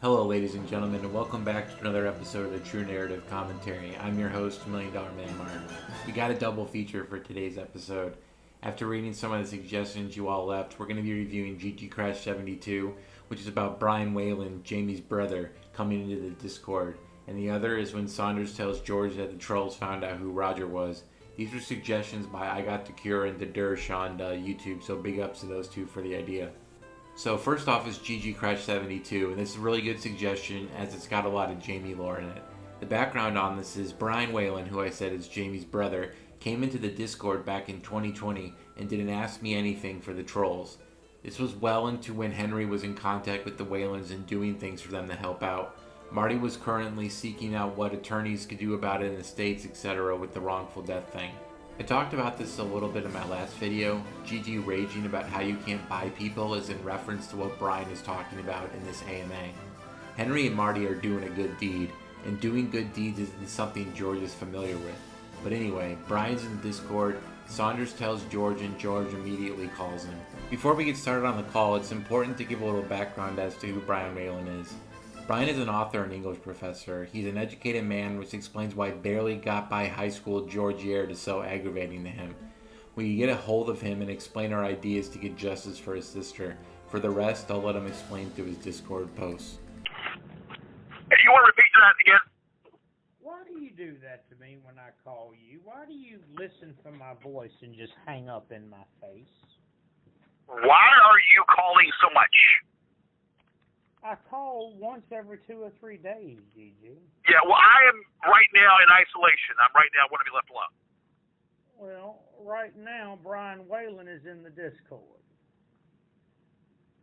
Hello, ladies and gentlemen, and welcome back to another episode of the True Narrative Commentary. I'm your host, $1 Million Man Mark. We got a double feature for today's episode. After reading some of the suggestions you all left, we're going to be reviewing GG Crash 72, which is about Brian Whalen, Jamie's brother, coming into the Discord. And the other is when Saunders tells George that the trolls found out who Roger was. These were suggestions by I Got the Cure and The Dersh on YouTube, so big ups to those two for the idea. So first off is GG Crash 72, and this is a really good suggestion as it's got a lot of Jamie lore in it. The background on this is Brian Whalen, who I said is Jamie's brother, came into the Discord back in 2020 and did an Ask Me Anything for the trolls. This was well into when Henry was in contact with the Whalens and doing things for them to help out. Marty was currently seeking out what attorneys could do about it in the States, etc. with the wrongful death thing. I talked about this a little bit in my last video. GG raging about how you can't buy people is in reference to what Brian is talking about in this AMA. Henry and Marty are doing a good deed, and doing good deeds isn't something George is familiar with. But anyway, Brian's in the Discord, Saunders tells George, and George immediately calls him. Before we get started on the call, it's important to give a little background as to who Brian Whalen is. Brian is an author and English professor. He's an educated man, which explains why barely got by high school George Yaird is so aggravating to him. We get a hold of him and explain our ideas to get justice for his sister. For the rest, I'll let him explain through his Discord posts. If you want to repeat that again. Why do you do that to me when I call you? Why do you listen for my voice and just hang up in my face? Why are you calling so much? I call once every 2 or 3 days, GG. Yeah, well, I am right now in isolation. I want to be left alone. Well, right now, Brian Whalen is in the Discord.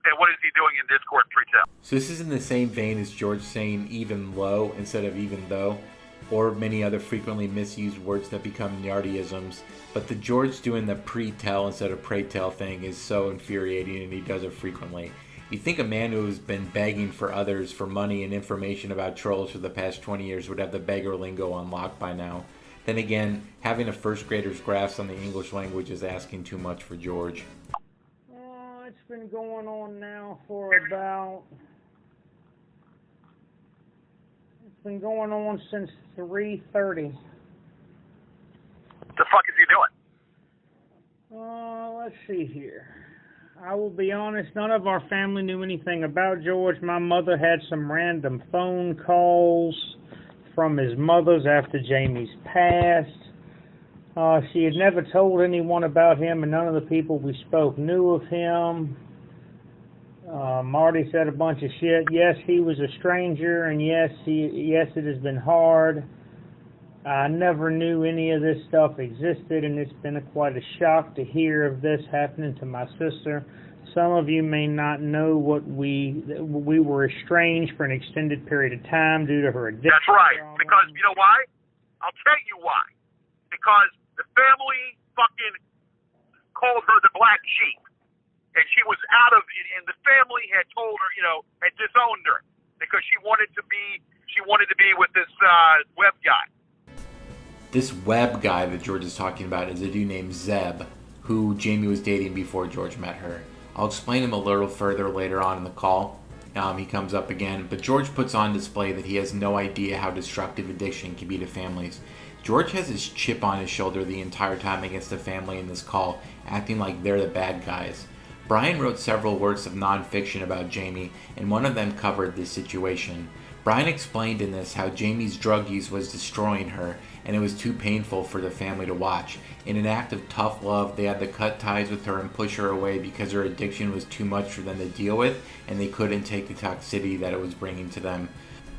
And what is he doing in Discord 310? So this is in the same vein as George saying even low instead of even though, or many other frequently misused words that become Nardyisms. But the George doing the pre-tell instead of pray-tell thing is so infuriating, and he does it frequently. You think a man who's been begging for others for money and information about trolls for the past 20 years would have the beggar lingo unlocked by now. Then again, having a first grader's grasp on the English language is asking too much for George. It's been going on now for about... It's been going on since 3:30. The fuck is he doing? Let's see here. I will be honest, none of our family knew anything about George. My mother had some random phone calls from his mother's after Jamie's passed. She had never told anyone about him, and none of the people we spoke knew of him. Marty said a bunch of shit. Yes, he was a stranger, and yes, it has been hard. I never knew any of this stuff existed, and it's been quite a shock to hear of this happening to my sister. Some of you may not know we were estranged for an extended period of time due to her addiction. That's right. Because, you know why? I'll tell you why. Because the family fucking called her the black sheep. And she was out of it, and the family had told her, had disowned her because she wanted to be with this web guy. This web guy that George is talking about is a dude named Zeb, who Jamie was dating before George met her. I'll explain him a little further later on in the call. He comes up again, but George puts on display that he has no idea how destructive addiction can be to families. George has his chip on his shoulder the entire time against the family in this call, acting like they're the bad guys. Brian wrote several works of non-fiction about Jamie, and one of them covered this situation. Brian explained in this how Jamie's drug use was destroying her, and it was too painful for the family to watch. In an act of tough love, they had to cut ties with her and push her away because her addiction was too much for them to deal with, and they couldn't take the toxicity that it was bringing to them.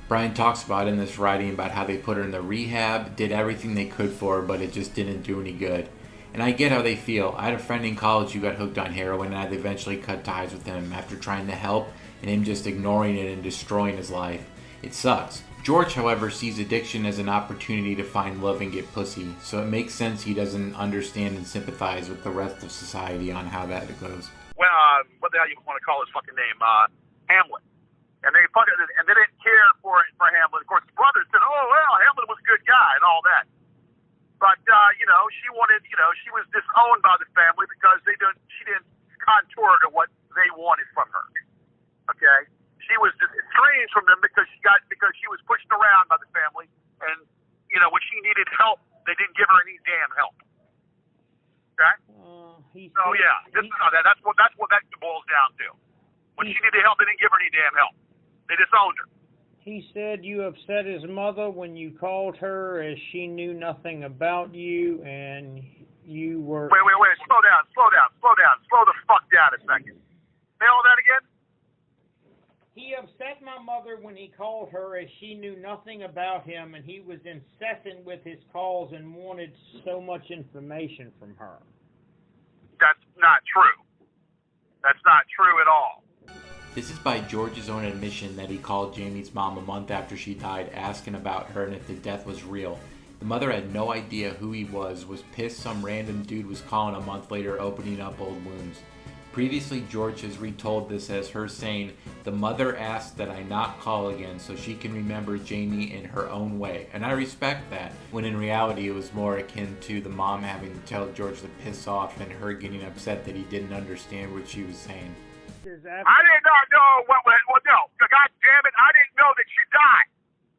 Brian talks about in this writing about how they put her in the rehab, did everything they could for her, but it just didn't do any good. And I get how they feel. I had a friend in college who got hooked on heroin, and I eventually cut ties with him after trying to help, and him just ignoring it and destroying his life. It sucks. George, however, sees addiction as an opportunity to find love and get pussy, so it makes sense he doesn't understand and sympathize with the rest of society on how that goes. Well, what the hell you want to call his fucking name? Hamlet. And they didn't care for Hamlet. Of course, his brother said, "Oh well, Hamlet was a good guy and all that." But she was disowned by the family because she didn't contour to what they wanted from her. Okay, she was estranged from them because she was pushed around by the family, and when she needed help, they didn't give her any damn help. Okay. That's what that boils down to. When she needed help, they didn't give her any damn help. They disowned her. He said you upset his mother when you called her, as she knew nothing about you, and you were... Wait. Slow down. Slow the fuck down a second. Say all that again? He upset my mother when he called her, as she knew nothing about him, and he was incessant with his calls and wanted so much information from her. That's not true. That's not true at all. This is by George's own admission that he called Jamie's mom a month after she died, asking about her and if the death was real. The mother had no idea who he was pissed some random dude was calling a month later, opening up old wounds. Previously, George has retold this as her saying, "The mother asked that I not call again so she can remember Jamie in her own way." And I respect that, when in reality it was more akin to the mom having to tell George to piss off and her getting upset that he didn't understand what she was saying. I did not know no. God damn it, I didn't know that she died.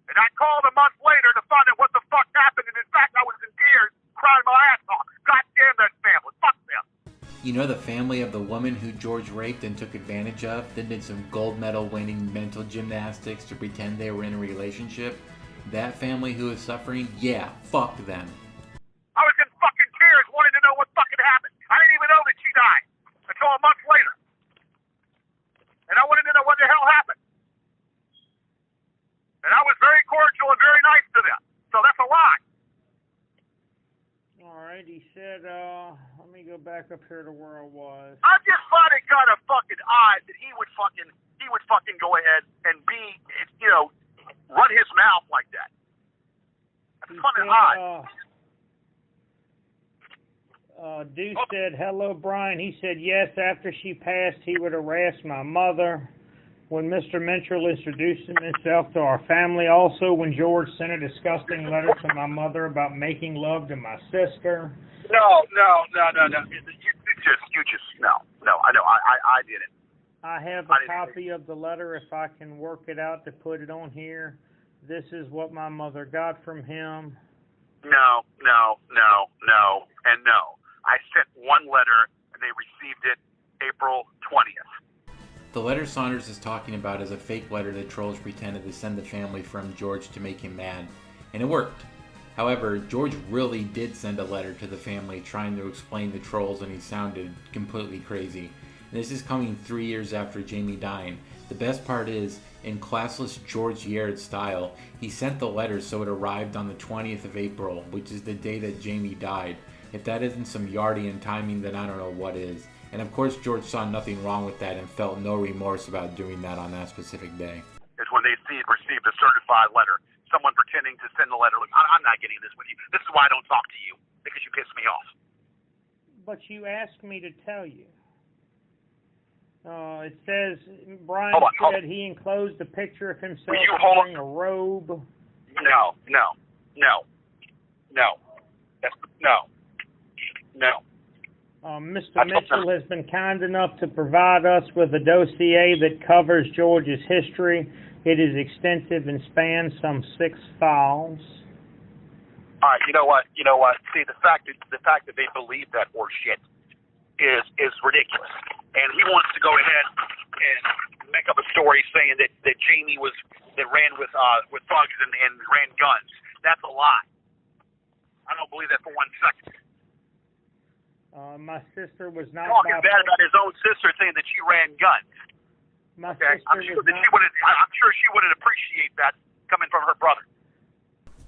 And I called a month later to find out what the fuck happened, and in fact I was in tears, crying my ass off. God damn that family. Fuck them. You know, the family of the woman who George raped and took advantage of, then did some gold medal winning mental gymnastics to pretend they were in a relationship? That family who is suffering? Yeah, fuck them. I was in fucking tears wanting to know what fucking happened. I didn't even know that she died until a month later. And I wanted to know what the hell happened. And I was very cordial and very nice to them. So that's a lie. All right, he said, let me go back up here to where I was. I just find it kind of fucking odd that he would fucking go ahead and run his mouth like that. That's kind of odd. Deuce said, "Hello, Brian." He said, yes, after she passed, he would harass my mother. When Mr. Mitchell introduced himself to our family. Also, when George sent a disgusting letter to my mother about making love to my sister. No. You just, no. I know, I didn't. I have a copy of the letter if I can work it out to put it on here. This is what my mother got from him. No, and no. I sent one letter, and they received it April 20th. The letter Saunders is talking about is a fake letter that trolls pretended to send the family from George to make him mad, and it worked. However, George really did send a letter to the family trying to explain the trolls, and he sounded completely crazy. And this is coming 3 years after Jamie dying. The best part is, in classless George Yaird style, he sent the letter so it arrived on the 20th of April, which is the day that Jamie died. If that isn't some Yardian timing, then I don't know what is. And of course, George saw nothing wrong with that and felt no remorse about doing that on that specific day. Is when they received a certified letter, someone pretending to send the letter, like, I'm not getting this with you. This is why I don't talk to you, because you piss me off. But you asked me to tell you. It says, Brian said he enclosed a picture of himself wearing a robe. No. Mr. Mitchell has been kind enough to provide us with a dossier that covers George's history. It is extensive and spans some 6 files. All right, you know what? See, the fact that they believe that horse shit is ridiculous. And he wants to go ahead and make up a story saying that Jamie ran with thugs and ran guns. That's a lie. I don't believe that for 1 second. My sister was not talking bad about his own sister, saying that she ran guns. My sister I'm sure she wouldn't appreciate that coming from her brother.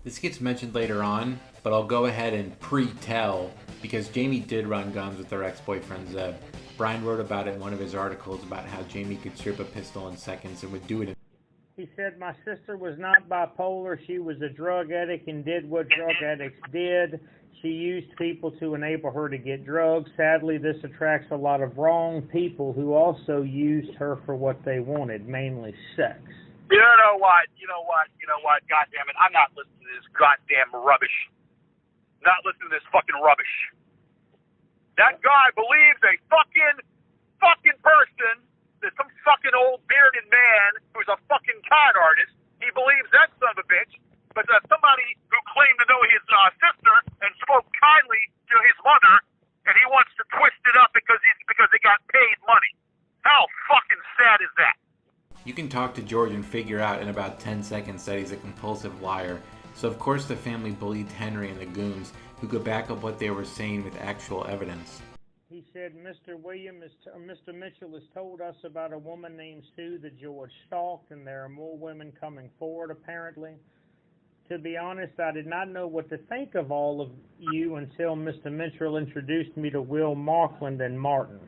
This gets mentioned later on, but I'll go ahead and pre-tell, because Jamie did run guns with her ex-boyfriend Zeb. Brian wrote about it in one of his articles about how Jamie could strip a pistol in seconds and would do it in... He said, my sister was not bipolar. She was a drug addict and did what drug addicts did. She used people to enable her to get drugs. Sadly, this attracts a lot of wrong people who also used her for what they wanted, mainly sex. You know what? God damn it. I'm not listening to this goddamn rubbish. Not listening to this fucking rubbish. That guy believes a fucking person that some fucking old bearded man who's a fucking con artist, he believes that son of a bitch, but somebody who claimed to know his sister and spoke kindly to his mother, and he wants to twist it up because they got paid money. How fucking sad is that? You can talk to George and figure out in about 10 seconds that he's a compulsive liar. So of course the family believed Henry and the goons, who could back up what they were saying with actual evidence. He said, Mr. Mitchell has told us about a woman named Sue that George stalked, and there are more women coming forward, apparently. To be honest, I did not know what to think of all of you until Mr. Mitchell introduced me to Will Markland and Martin.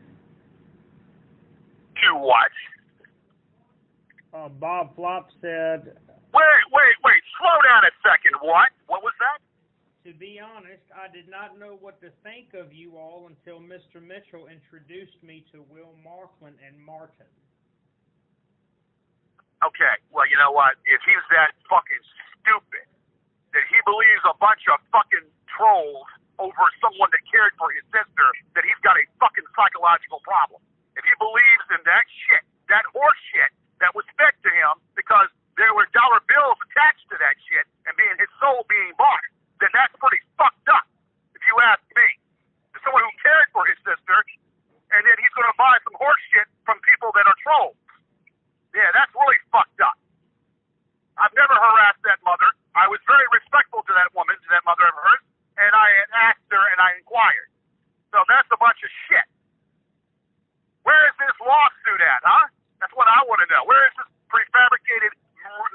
To what? Bob Flop said... Wait, slow down a second. What? What was that? To be honest, I did not know what to think of you all until Mr. Mitchell introduced me to Will Markland and Martin. Okay, well, you know what? If he's that fucking stupid that he believes a bunch of fucking trolls over someone that cared for his sister, that he's got a fucking psychological problem. If he believes in that shit, that horse shit that was fed to him because there were dollar bills attached to that shit and his soul being bought, then that's pretty fucked up, if you ask me. There's someone who cared for his sister, and then he's going to buy some horse shit from people that are trolls. Yeah, that's really fucked up. I've never harassed that mother. I was very respectful to that woman, to that mother of hers, and I had asked her and I inquired. So that's a bunch of shit. Where is this lawsuit at, huh? That's what I want to know. Where is this prefabricated,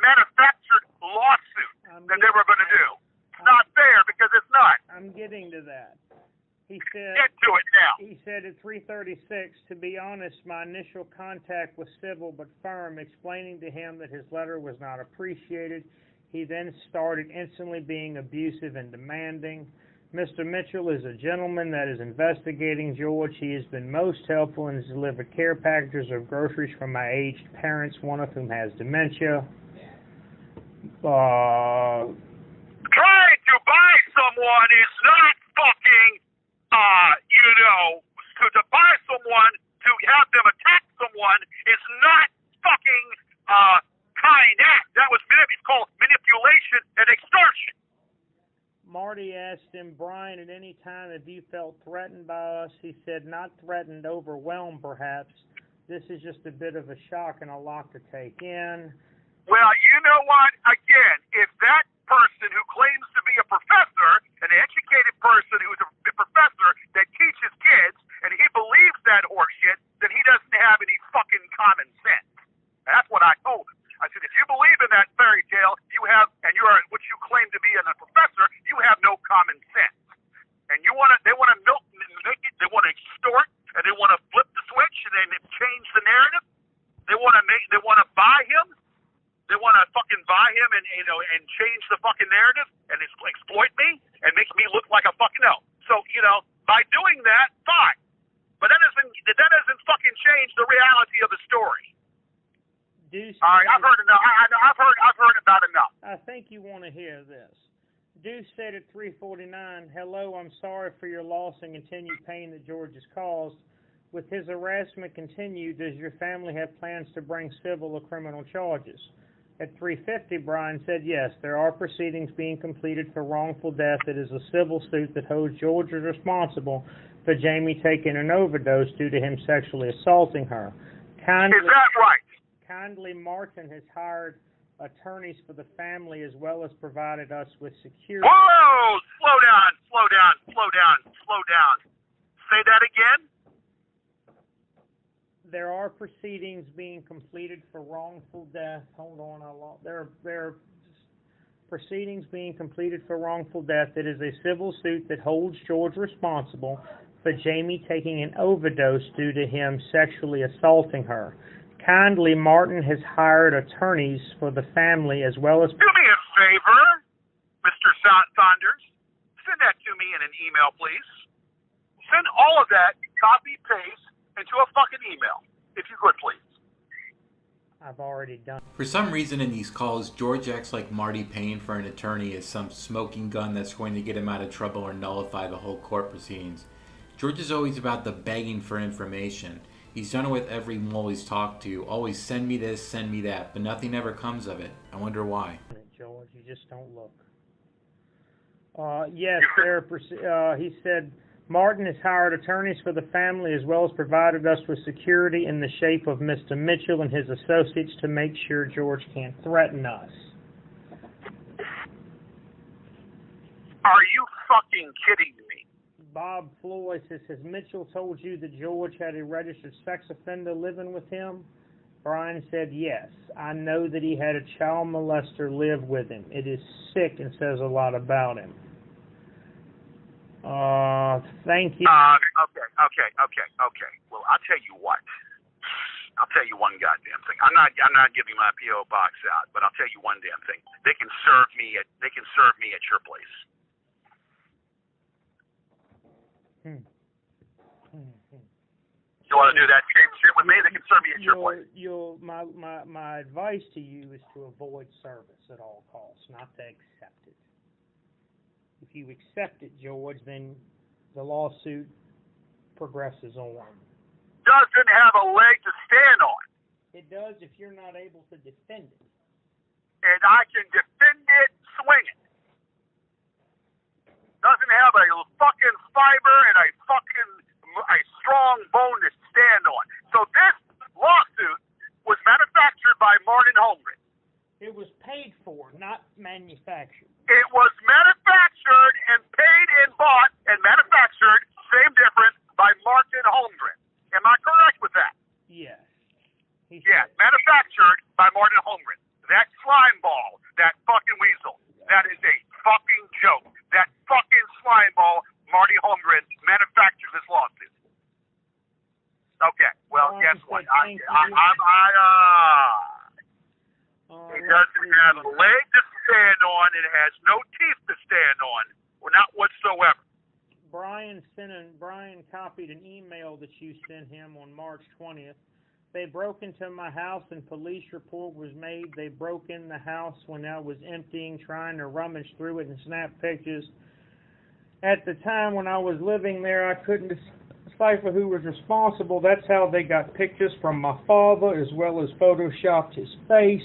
manufactured lawsuit that they were going to do? It's not fair because it's not. I'm getting to that. He said, get to it now. He said at 3:36, to be honest, my initial contact was civil but firm, explaining to him that his letter was not appreciated. He then started instantly being abusive and demanding. Mr. Mitchell is a gentleman that is investigating George. He has been most helpful and has delivered care packages of groceries from my aged parents, one of whom has dementia. Trying to buy someone is not fucking, to buy someone, to have them attack someone is not fucking, kind act. That was, it's called manipulation and extortion. Marty asked him, Brian, at any time have you felt threatened by us? He said, not threatened, overwhelmed perhaps. This is just a bit of a shock and a lot to take in. Well, you know what? Again, if that person who claims to be a professor, an educated person who's a professor that teaches kids, and he believes that horseshit, then he doesn't have any fucking common sense. That's what I told him. I said, if you believe in that fairy tale, you have, and you are what you claim to be as a professor, you have no common sense. And they want to milk it, they want to extort, and they want to flip the switch and then change the narrative. They want to buy him. They want to fucking buy him and change the fucking narrative and exploit me and make me look like a fucking no. So by doing that, fine. But that doesn't fucking change the reality of the story. All right, I've heard enough. I've heard about enough. I think you want to hear this. Deuce said at 3:49, hello, I'm sorry for your loss and continued pain that George has caused. With his harassment continued, does your family have plans to bring civil or criminal charges? At 3:50, Brian said yes, there are proceedings being completed for wrongful death. It is a civil suit that holds George as responsible for Jamie taking an overdose due to him sexually assaulting her. Is that right? Kindly Martin has hired attorneys for the family as well as provided us with security. Whoa! Slow down. Say that again? There are proceedings being completed for wrongful death. Hold on, there are proceedings being completed for wrongful death. It is a civil suit that holds George responsible for Jamie taking an overdose due to him sexually assaulting her. Kindly, Martin has hired attorneys for the family as well as... Do me a favor, Mr. Saunders. Send that to me in an email, please. Send all of that, copy-paste, into a fucking email, if you could, please. I've already done. For some reason in these calls, George acts like Marty paying for an attorney is some smoking gun that's going to get him out of trouble or nullify the whole court proceedings. George is always about the begging for information. He's done it with every mole he's talked to. Always send me this, send me that, but nothing ever comes of it. I wonder why. George, you just don't look. Yes, sir. He said, Martin has hired attorneys for the family as well as provided us with security in the shape of Mr. Mitchell and his associates to make sure George can't threaten us. Are you fucking kidding me? Bob Floyd says, has Mitchell told you that George had a registered sex offender living with him? Brian said, yes. I know that he had a child molester live with him. It is sick and says a lot about him. Thank you. Okay. Well, I'll tell you what. I'll tell you one goddamn thing. I'm not giving my PO box out, but I'll tell you one damn thing. They can serve me at your place. You want to do that same shit with me? They can serve me at your place. My advice to you is to avoid service at all costs, not to accept it. If you accept it, George, then the lawsuit progresses on. Doesn't have a leg to stand on. It does if you're not able to defend it. And I can defend it swinging. Doesn't have a fucking fiber and a strong bone to stand on. So this lawsuit was manufactured by Martin Holmgren. It was paid for, not manufactured. It was manufactured and paid and bought and manufactured, same difference, by Martin Holmgren. Am I correct with that? Yes. Yes, manufactured by Martin Holmgren. That slime ball, that fucking weasel, that is a fucking joke. That fucking slime ball, Marty Holmgren, manufactured this lawsuit. Okay, well, guess what? It doesn't have a leg to stand on. It has no teeth to stand on. Well, not whatsoever. Brian copied an email that you sent him on March 20th. They broke into my house and police report was made. They broke in the house when I was emptying, trying to rummage through it and snap pictures. At the time when I was living there, I couldn't decipher who was responsible. That's how they got pictures from my father as well as photoshopped his face.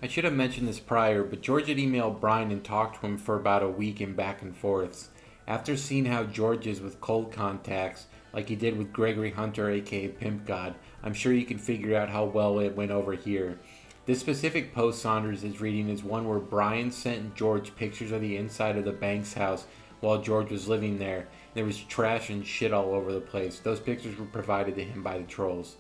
I should have mentioned this prior, but George had emailed Brian and talked to him for about a week in back and forths. After seeing how George is with cold contacts, like he did with Gregory Hunter, aka Pimp God, I'm sure you can figure out how well it went over here. This specific post Saunders is reading is one where Brian sent George pictures of the inside of the Banks house while George was living there. There was trash and shit all over the place. Those pictures were provided to him by the trolls.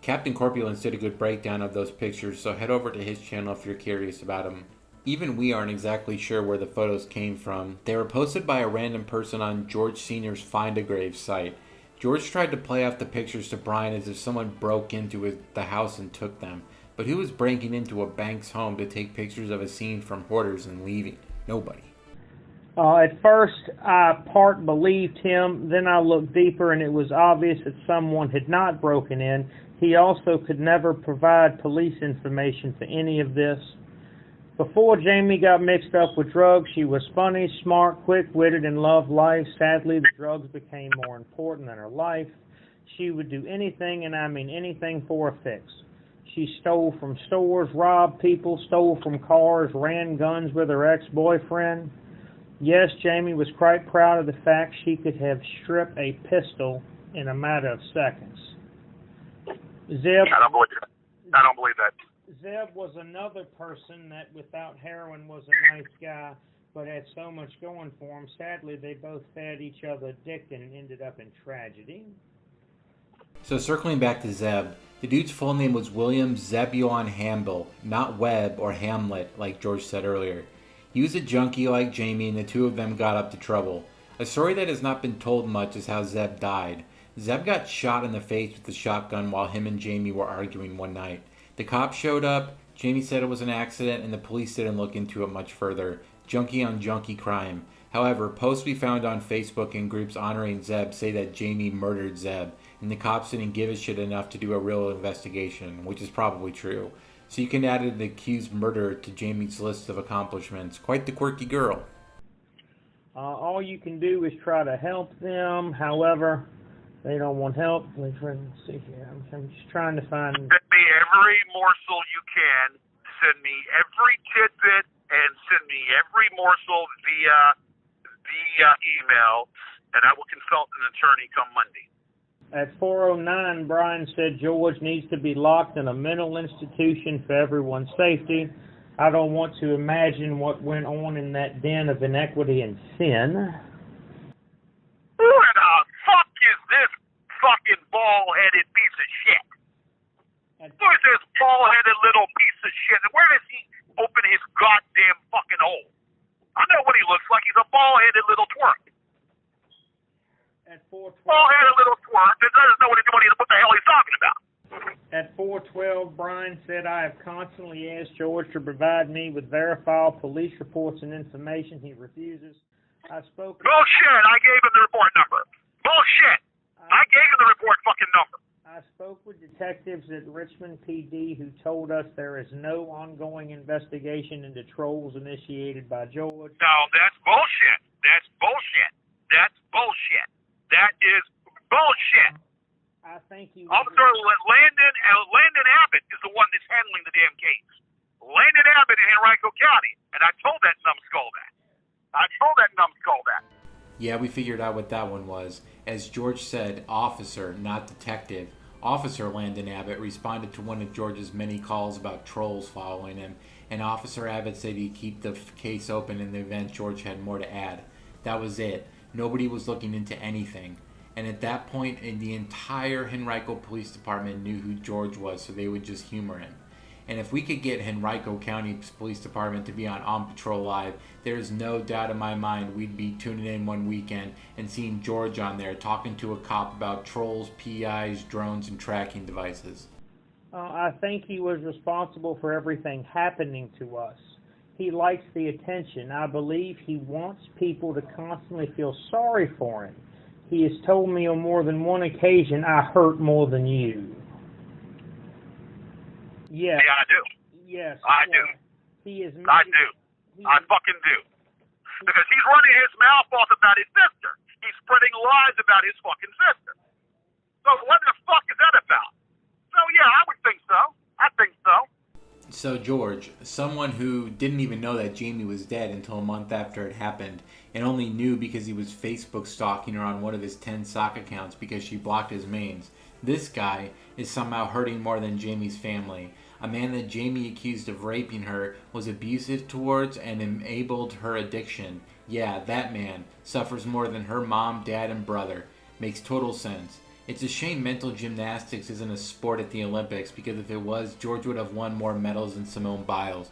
Captain Corpulence did a good breakdown of those pictures, so head over to his channel if you're curious about them. Even we aren't exactly sure where the photos came from. They were posted by a random person on George Sr.'s Find a Grave site. George tried to play off the pictures to Brian as if someone broke into the house and took them. But who was breaking into a Banks home to take pictures of a scene from Hoarders and leaving? Nobody. At first, I part believed him. Then I looked deeper, and it was obvious that someone had not broken in. He also could never provide police information for any of this. Before Jamie got mixed up with drugs, she was funny, smart, quick-witted, and loved life. Sadly, the drugs became more important than her life. She would do anything, and I mean anything, for a fix. She stole from stores, robbed people, stole from cars, ran guns with her ex-boyfriend. Yes, Jamie was quite proud of the fact she could have stripped a pistol in a matter of seconds. Zeb, I don't believe that. Zeb was another person that without heroin was a nice guy, but had so much going for him. Sadly, they both fed each other addicted and ended up in tragedy. So circling back to Zeb, the dude's full name was William Zebulon Hamble, not Webb or Hamlet like George said earlier. He was a junkie like Jamie, and the two of them got up to trouble. A story that has not been told much is how Zeb died. Zeb got shot in the face with a shotgun while him and Jamie were arguing one night. The cops showed up, Jamie said it was an accident, and the police didn't look into it much further. Junkie on junkie crime. However, posts we found on Facebook in groups honoring Zeb say that Jamie murdered Zeb, and the cops didn't give a shit enough to do a real investigation, which is probably true. So you can add an accused murderer to Jamie's list of accomplishments. Quite the quirky girl. All you can do is try to help them. However, They don't want help. Let's see here. I'm just trying to find. Send me every morsel you can. Send me every tidbit and send me every morsel via email, and I will consult an attorney come Monday. At 4:09, Brian said George needs to be locked in a mental institution for everyone's safety. I don't want to imagine what went on in that den of inequity and sin. Who the fuck is this fucking bald-headed piece of shit? Who is this bald-headed little piece of shit? And where does he open his goddamn fucking hole? I know what he looks like. He's a bald-headed little twerp. At 4:12, Bald-headed little twerp that doesn't know what the hell he's talking about. At 4:12, Brian said, I have constantly asked George to provide me with verifiable police reports and information. He refuses. I spoke. Bullshit. I gave him the report number. Bullshit. I gave him the report fucking number. I spoke with detectives at Richmond PD who told us there is no ongoing investigation into trolls initiated by George. No, that's bullshit. That's bullshit. That's bullshit. That is bullshit. I think he Officer Landon Abbott is the one that's handling the damn case. Landon Abbott in Henrico County. And I told that numbskull that. Yeah, we figured out what that one was. As George said, officer, not detective. Officer Landon Abbott responded to one of George's many calls about trolls following him, and Officer Abbott said he'd keep the case open in the event George had more to add. That was it. Nobody was looking into anything. And at that point, the entire Henrico Police Department knew who George was, so they would just humor him. And if we could get Henrico County Police Department to be on Patrol Live, there's no doubt in my mind we'd be tuning in one weekend and seeing George on there talking to a cop about trolls, PIs, drones, and tracking devices. I think he was responsible for everything happening to us. He likes the attention. I believe he wants people to constantly feel sorry for him. He has told me on more than one occasion, I hurt more than you. Yes. Yeah, I do. Yes. I do. He is. I do. I fucking do. Because he's running his mouth off about his sister. He's spreading lies about his fucking sister. So what the fuck is that about? So yeah, I would think so. I think so. So George, someone who didn't even know that Jamie was dead until a month after it happened, and only knew because he was Facebook stalking her on one of his 10 sock accounts because she blocked his mains. This guy is somehow hurting more than Jamie's family. A man that Jamie accused of raping her, was abusive towards, and enabled her addiction. Yeah, that man suffers more than her mom, dad, and brother. Makes total sense. It's a shame mental gymnastics isn't a sport at the Olympics, because if it was, George would have won more medals than Simone Biles.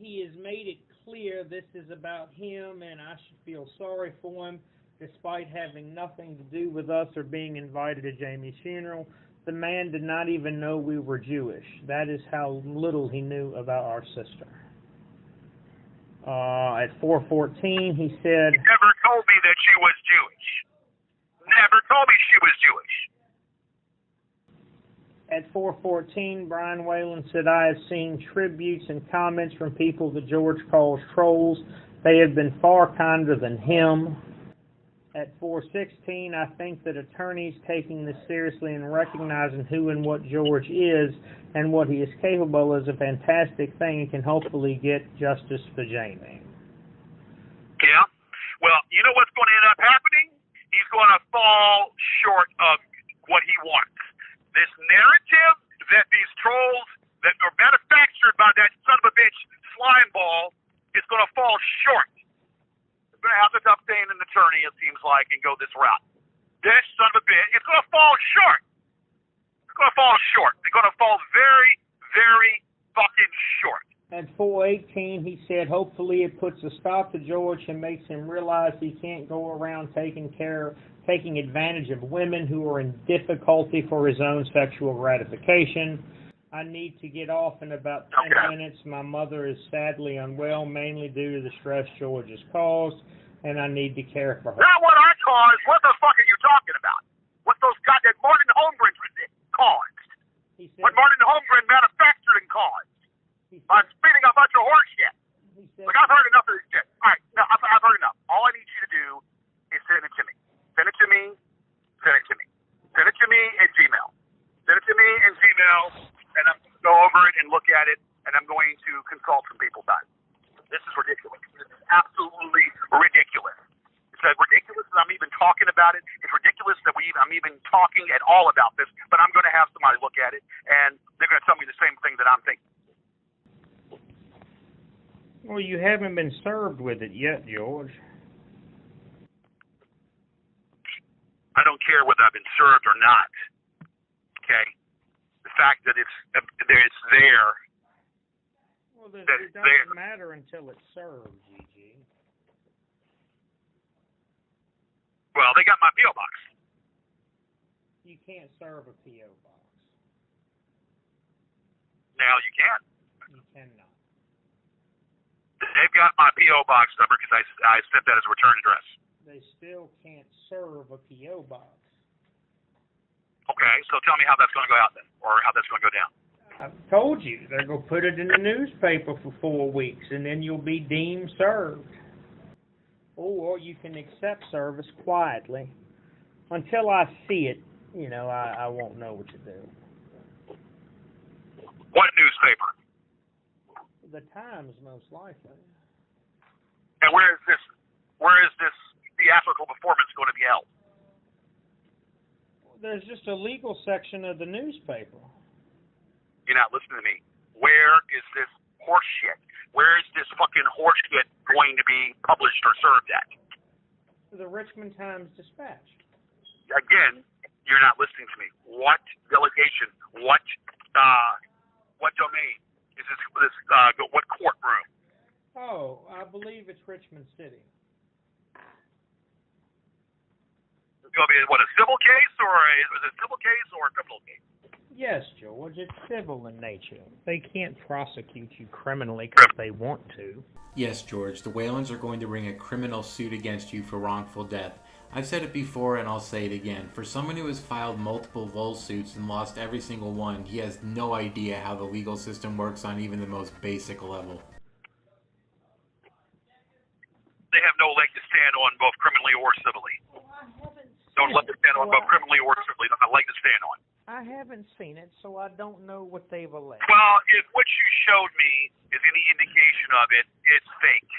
He has made it clear this is about him, and I should feel sorry for him, despite having nothing to do with us or being invited to Jamie's funeral. The man did not even know we were Jewish. That is how little he knew about our sister. At 4:14, he said, Never told me that she was Jewish. Never told me she was Jewish. At 4:14, Brian Whalen said, I have seen tributes and comments from people that George calls trolls. They have been far kinder than him. At 4:16, I think that attorneys taking this seriously and recognizing who and what George is and what he is capable is a fantastic thing and can hopefully get justice for Jamie. Yeah. Well, you know what's going to end up happening? He's going to fall short of what he wants. This narrative that these trolls that are manufactured by that son of a bitch slime ball is going to fall short. They're going to have to obtain an attorney, it seems like, and go this route. This son of a bitch, it's going to fall short. It's going to fall short. They're going to fall very, very fucking short. At 4:18, he said, hopefully it puts a stop to George and makes him realize he can't go around taking advantage of women who are in difficulty for his own sexual gratification. I need to get off in about 10 minutes. My mother is sadly unwell, mainly due to the stress George has caused, and I need to care for her. Not what I caused. What the fuck are you talking about? What those goddamn Martin Holmgren caused? What Martin Holmgren manufactured and caused? By speeding a bunch of horse shit. Look, I've heard enough of this shit. All right, no, I've heard enough. All I need you to do is send it to me. Send it to me. Send it to me. to consult some people's time. This is ridiculous. This is absolutely ridiculous. It's ridiculous that I'm even talking about it. It's ridiculous that I'm even talking at all about this, but I'm going to have somebody look at it, and they're going to tell me the same thing that I'm thinking. Well, you haven't been served with it yet, George. I don't care whether I've been served or not. Okay? The fact that it's there. Well, it doesn't matter until it's served, Gigi. Well, they got my P.O. box. You can't serve a P.O. box. Now you can. You cannot. They've got my P.O. box number because I sent that as a return address. They still can't serve a P.O. box. Okay, so tell me how that's going to go out then, or how that's going to go down. I've told you, they're going to put it in the newspaper for 4 weeks, and then you'll be deemed served. Or you can accept service quietly. Until I see it, I won't know what to do. What newspaper? The Times, most likely. And where is this theatrical performance going to be held? There's just a legal section of the newspaper. You're not listening to me. Where is this horse shit? Where is this fucking horse shit going to be published or served at? The Richmond Times-Dispatch. Again, you're not listening to me. What delegation? What domain is this? What courtroom? Oh, I believe it's Richmond City. It's going to be a civil case or a civil case or a criminal case? Yes, George, it's civil in nature. They can't prosecute you criminally because they want to. Yes, George, the Whalens are going to bring a criminal suit against you for wrongful death. I've said it before and I'll say it again. For someone who has filed multiple Vol suits and lost every single one, he has no idea how the legal system works on even the most basic level. They have no leg to stand on both criminally or civilly. Don't let them stand on both criminally or civilly. They don't have a leg to stand on. I haven't seen it, so I don't know what they've alleged. Well, if what you showed me is any indication of it, it's fake.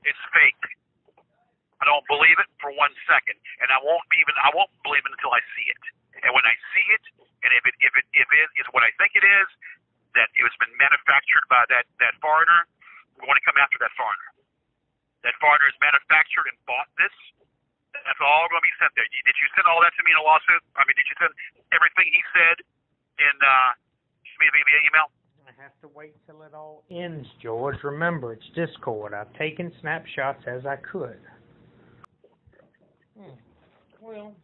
It's fake. I don't believe it for 1 second, and I won't believe it until I see it. And when I see it, and if it is what I think it is, that it has been manufactured by that foreigner, we're going to come after that foreigner. That foreigner is manufactured and bought this. That's all going to be sent there. Did you send all that to me in a lawsuit? I mean, did you send everything he said in me via email? I have to wait till it all ends, George. Remember, it's Discord. I've taken snapshots as I could. Well.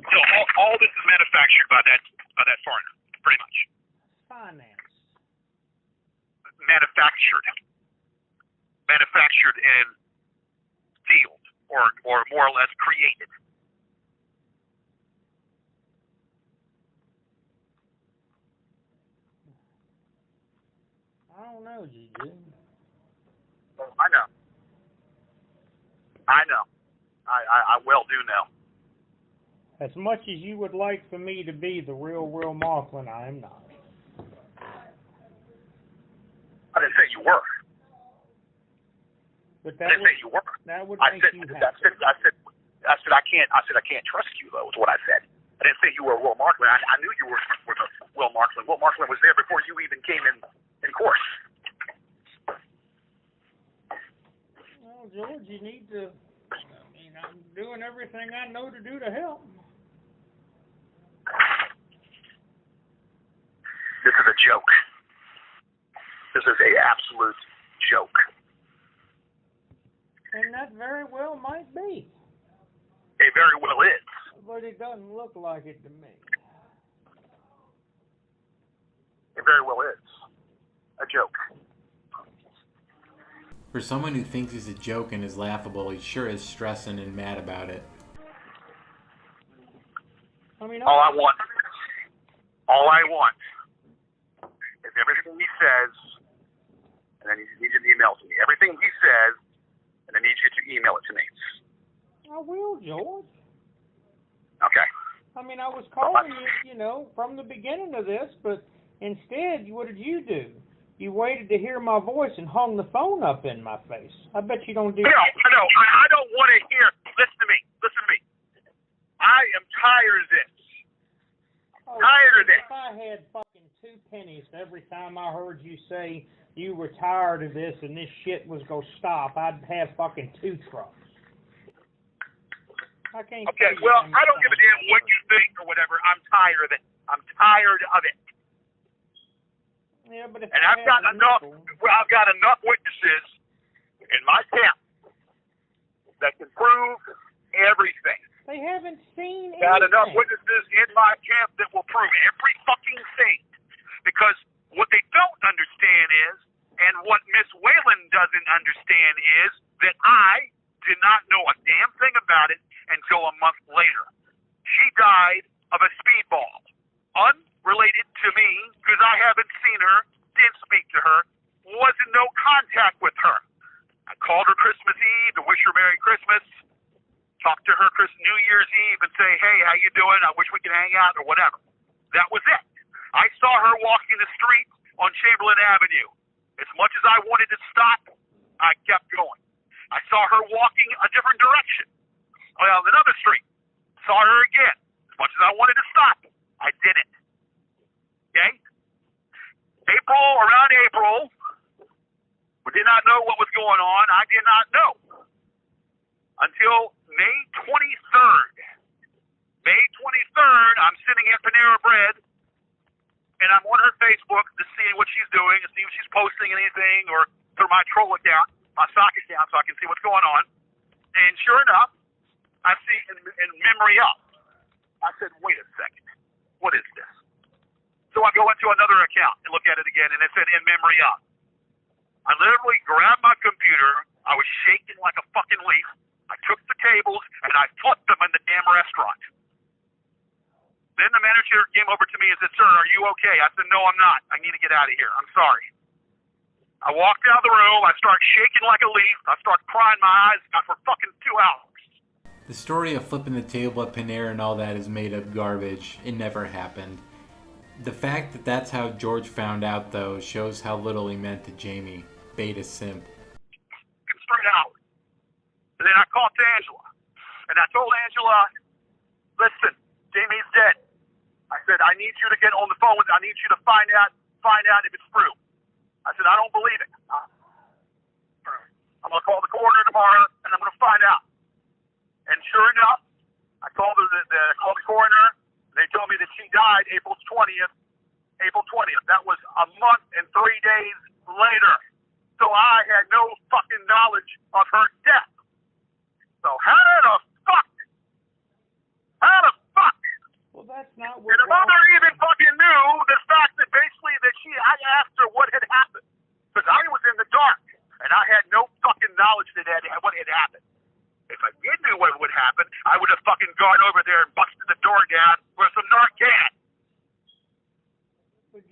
So all this is manufactured by that foreigner, pretty much. Finance. Manufactured and sealed, or more or less created. I don't know, Gigi. I know. I well do know. As much as you would like for me to be the real Will Marklin, I am not. I didn't say you were. But I didn't say you were. That would I make said, you happy. I said I can't trust you though. Is what I said. I didn't say you were Will Marklin. I knew you were Will Marklin. Will Marklin was there before you even came in court. Well, George, you need to. I'm doing everything I know to do to help. This is a joke. This is an absolute joke. And that very well might be. It very well is. But it doesn't look like it to me. It very well is. A joke. For someone who thinks it's a joke and is laughable, he sure is stressing and mad about it. I mean, all I want is everything he says, and then he needs you to email it to me. Everything he says, and I need you to email it to me. I will, George. Okay. I mean, I was calling you, from the beginning of this, but instead, what did you do? You waited to hear my voice and hung the phone up in my face. I bet you don't do that. No, I don't want to hear. Listen to me. I am tired of this. Tired of this. If I had fucking 2 pennies every time I heard you say you were tired of this and this shit was going to stop, I'd have fucking 2 trucks. I can't. Okay, well, I don't give a damn what you think or whatever. I'm tired of it. Yeah, but if and I've got enough witnesses in my camp that can prove everything. They haven't seen anything. Got enough witnesses in my camp that will prove every fucking thing. Because what they don't understand is, and what Miss Whalen doesn't understand is, that I did not know a damn thing about it until a month later. She died of a speedball. Unrelated to me, because I haven't seen her, didn't speak to her, was in no contact with her. I called her Christmas Eve to wish her Merry Christmas, talk to her New Year's Eve and say, hey, how you doing? I wish we could hang out or whatever. That was it. I saw her walking the street on Chamberlain Avenue. As much as I wanted to stop, I kept going. I saw her walking a different direction. Well, another street. Saw her again. As much as I wanted to stop, I didn't. Okay? Around April, we did not know what was going on. I did not know. Until May 23rd. May 23rd, I'm sitting at Panera Bread, and I'm on her Facebook to see what she's doing and see if she's posting anything or through my troll account, my sock account, so I can see what's going on. And sure enough, I see in memory up. I said, wait a second. What is this? So I go into another account and look at it again, and it said in memory up. I literally grabbed my computer. I was shaking like a fucking leaf. I took the tables, and I flipped them in the damn restaurant. Then the manager came over to me and said, sir, are you okay? I said, no, I'm not. I need to get out of here. I'm sorry. I walked out of the room. I started shaking like a leaf. I started crying my eyes out for fucking 2 hours. The story of flipping the table at Panera and all that is made up garbage. It never happened. The fact that that's how George found out, though, shows how little he meant to Jamie. Beta simp. Straight out. And then I called to Angela. And I told Angela, listen, Jamie's dead. I said, I need you to get on the phone with I need you to find out if it's true. I said, I don't believe it. I'm going to call the coroner tomorrow, and I'm going to find out. And sure enough, I called the coroner. They told me that she died April 20th. That was a month and 3 days later. So I had no fucking knowledge of her death. So how the fuck? Well, that's not what. And the mother even fucking knew the fact that basically that I asked her what had happened. Because I was in the dark. And I had no fucking knowledge that what had happened. If I did know what would happen, I would have fucking gone over there and busted the door down with some Narcan.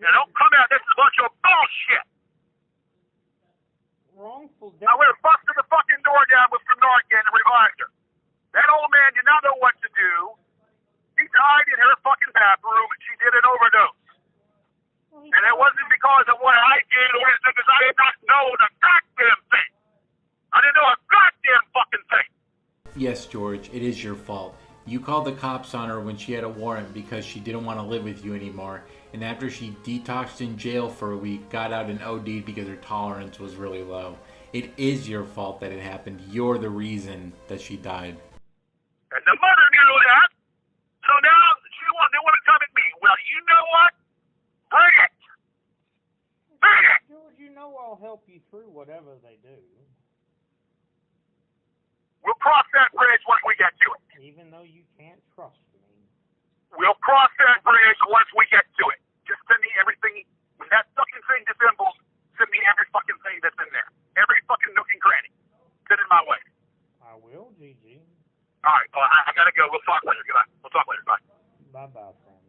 Now don't come out, this is a bunch of bullshit. Wrongful death. I would have busted the fucking door down with some Narcan and revived her. That old man did not know what to do. He died in her fucking bathroom and she did an overdose. And it wasn't because of what I did, it was because I did not know the goddamn thing. I didn't know a goddamn fucking thing. Yes, George, it is your fault. You called the cops on her when she had a warrant because she didn't want to live with you anymore. And after she detoxed in jail for a week, got out and OD'd because her tolerance was really low. It is your fault that it happened. You're the reason that she died. And the mother knew that. So now they want to come at me. Well, you know what? Bring it. George, you know I'll help you through whatever they do. We'll cross that bridge when we get to it. Even though you can't trust me. We'll cross that bridge once we get to it. Just send me everything. When that fucking thing dissembles, send me every fucking thing that's in there. Every fucking nook and cranny. Send it my way. I will, GG. All right, well, I gotta go. We'll talk later. Goodbye. We'll talk later. Bye. Bye-bye, friend.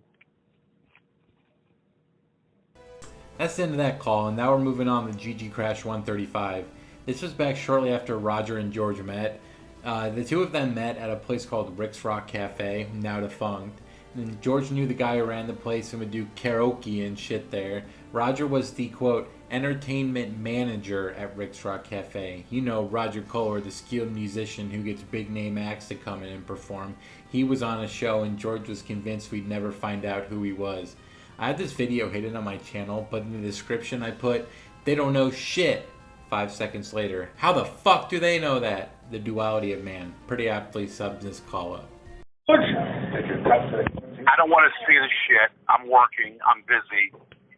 That's the end of that call, and now we're moving on to GG Crash 135. This was back shortly after Roger and George met. The two of them met at a place called Rick's Rock Cafe, now defunct, And George knew the guy who ran the place and would do karaoke and shit there. Roger was the, quote, entertainment manager at Rick's Rock Cafe. You know, Roger Kohler, the skilled musician who gets big name acts to come in and perform. He was on a show and George was convinced we'd never find out who he was. I had this video hidden on my channel, but in the description I put, they don't know shit. 5 seconds later, how the fuck do they know that? The duality of man. Pretty aptly subbed this call up. I don't want to see the shit. I'm working. I'm busy.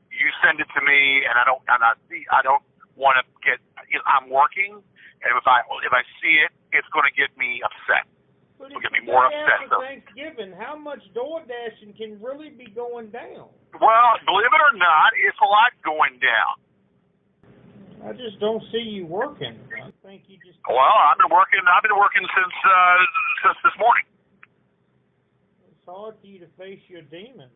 You send it to me, and I don't want to get. I'm working, and if I see it, it's going to get me upset. It'll get me more upset. After Thanksgiving, how much door dashing can really be going down? Well, believe it or not, it's a lot going down. I just don't see you working. I think you just. Well, I've been working since this morning. It's hard for you to face your demons.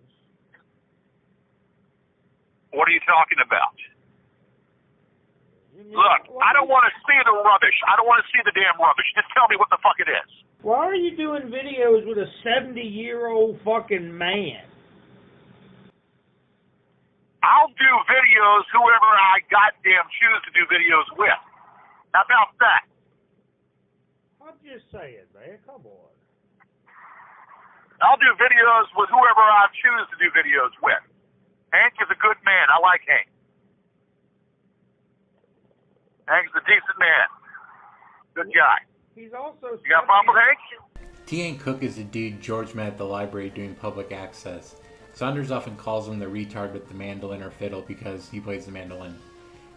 What are you talking about? Look, I don't want to see the rubbish. I don't want to see the damn rubbish. Just tell me what the fuck it is. Why are you doing videos with a 70-year-old fucking man? I'll do videos whoever I goddamn choose to do videos with. How about that? I'm just saying, man. Come on. I'll do videos with whoever I choose to do videos with. Hank is a good man. I like Hank. Hank's a decent man. Good guy. He's also. You got a problem with Hank? T.N. Cook is a dude George met at the library doing public access. Saunders often calls him the retard with the mandolin or fiddle because he plays the mandolin.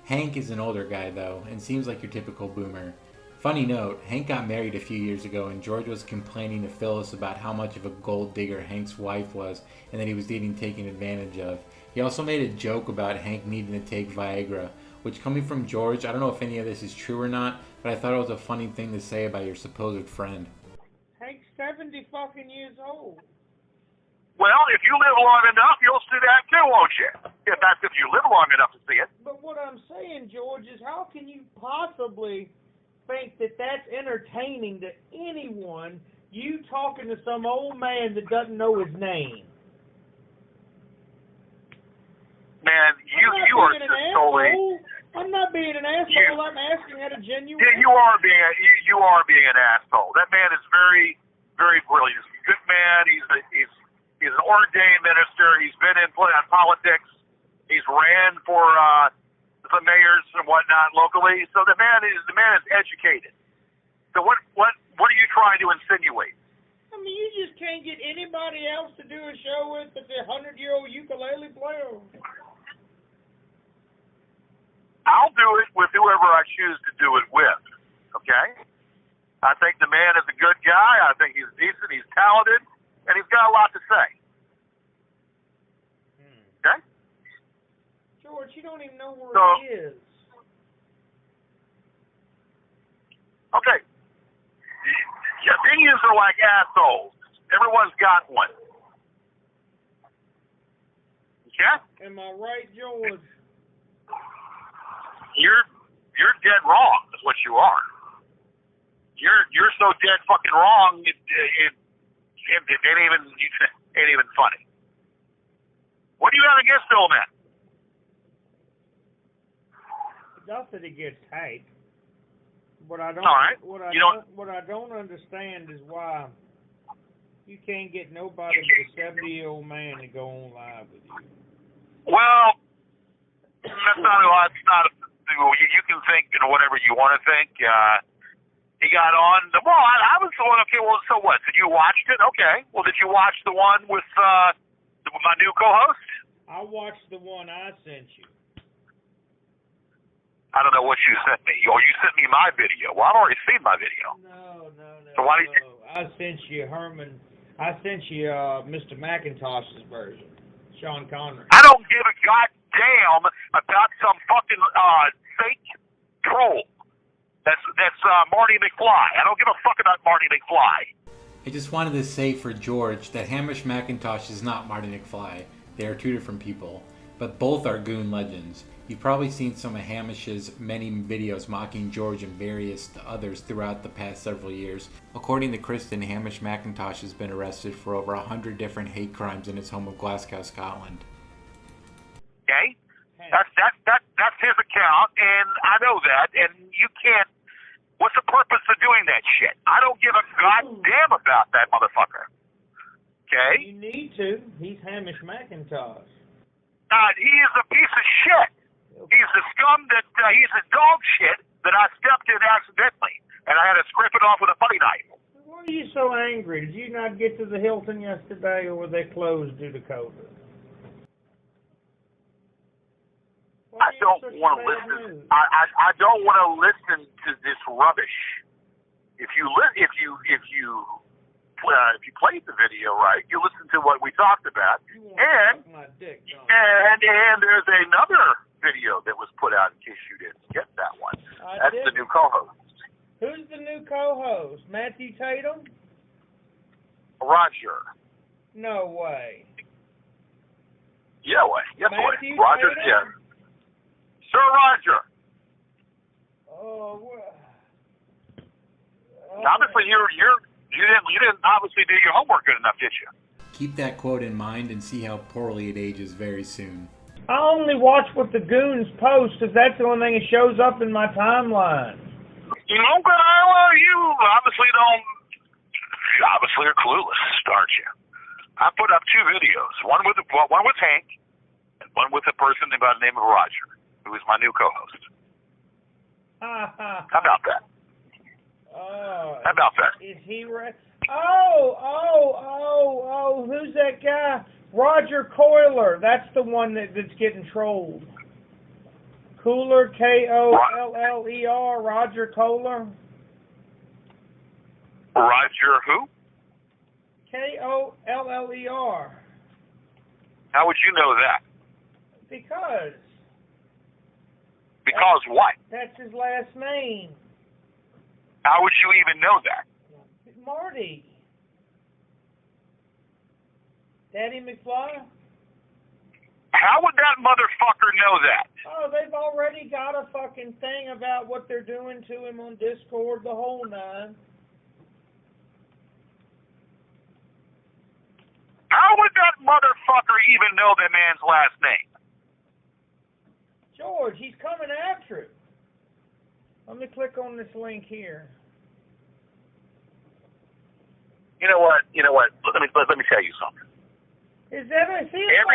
Hank is an older guy though, and seems like your typical boomer. Funny note, Hank got married a few years ago and George was complaining to Phyllis about how much of a gold digger Hank's wife was and that he was getting taken advantage of. He also made a joke about Hank needing to take Viagra, which coming from George, I don't know if any of this is true or not, but I thought it was a funny thing to say about your supposed friend. Hank's 70 fucking years old. Well, if you live long enough, you'll see that too, won't you? If you live long enough to see it. But what I'm saying, George, is how can you possibly think that that's entertaining to anyone, you talking to some old man that doesn't know his name? Man, you are just totally... I'm not being an asshole. I'm asking at a genuine... Yeah, you are being an asshole. That man is very, very brilliant. He's a good man. He's an ordained minister. He's been in politics. He's ran for the mayors and whatnot locally. So the man is educated. So what are you trying to insinuate? I mean, you just can't get anybody else to do a show with but the 100-year-old ukulele player. I'll do it with whoever I choose to do it with. Okay? I think the man is a good guy. I think he's decent. He's talented. And he's got a lot to say. Okay? George, you don't even know where he is. Okay. Opinions are like assholes. Everyone's got one. Okay? Am I right, George? You're dead wrong. Is what you are. You're so dead fucking wrong. It ain't even funny. What do you have against the old man? Nothing against Hank. What I don't, all right. What I don't understand is why you can't get nobody but a 70-year-old man to go on live with you. Well, that's not. You can think whatever you want to think. He got on. Well, I was going, okay, well, so what? Did you watch it? Okay. Well, did you watch the one with my new co-host? I watched the one I sent you. I don't know what you sent me. Or you sent me my video. Well, I've already seen my video. No. So why did you... I sent you Mr. McIntosh's version, Sean Connery. I don't give a goddamn about some fucking fake troll. That's Marty McFly. I don't give a fuck about Marty McFly. I just wanted to say for George that Hamish McIntosh is not Marty McFly. They are two different people. but both are goon legends. You've probably seen some of Hamish's many videos mocking George and various others throughout the past several years. According to Kristen, Hamish McIntosh has been arrested for over 100 different hate crimes in his home of Glasgow, Scotland. Okay? That's his account, and I know that, and you can't. What's the purpose of doing that shit? I don't give a goddamn about that motherfucker. Okay? You need to. He's Hamish McIntosh. He is a piece of shit. He's the scum that, he's a dog shit that I stepped in accidentally, and I had to scrape it off with a putty knife. Why are you so angry? Did you not get to the Hilton yesterday, or were they closed due to COVID? I don't want to listen. I don't want to listen to this rubbish. If you played the video right, you listen to what we talked about, and there's another video that was put out in case you didn't get that one. That's the new co-host. Who's the new co-host? Matthew Tatum? Roger. No way. Yeah, way. Yes, Matthew way. Roger. Tatum? Yeah. Sir Roger. Oh, obviously you didn't obviously do your homework good enough, did you? Keep that quote in mind and see how poorly it ages very soon. I only watch what the goons post because that's the only thing that shows up in my timeline. You know, well, you obviously don't. You obviously are clueless, aren't you? I put up two videos, one with Hank, and one with a person by the name of Roger, who is my new co-host. How about that? How about that? Is he right? Oh, who's that guy? Roger Coiler. That's the one that's getting trolled. Cooler, K-O-L-L-E-R, Roger Coiler. Roger who? K-O-L-L-E-R. How would you know that? Because what? That's his last name. How would you even know that? Marty. Daddy McFly? How would that motherfucker know that? Oh, they've already got a fucking thing about what they're doing to him on Discord, the whole nine. How would that motherfucker even know that man's last name? George, he's coming after it. Let me click on this link here. You know what? Let me tell you something. Is that every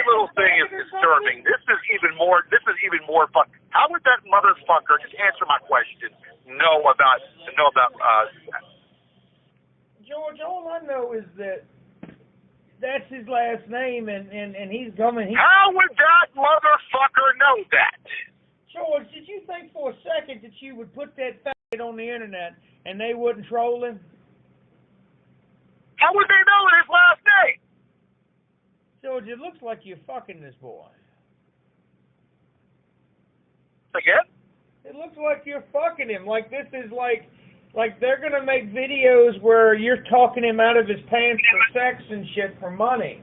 little thing is disturbing. This is even more fun. How would that motherfucker, just answer my question, know about George, all I know is that's his last name and he's coming. How would that motherfucker know that? George, did you think for a second that you would put that faggot on the internet and they wouldn't troll him? How would they know his last name? George, it looks like you're fucking this boy. Again? It looks like you're fucking him. Like this is like they're gonna make videos where you're talking him out of his pants for sex and shit for money.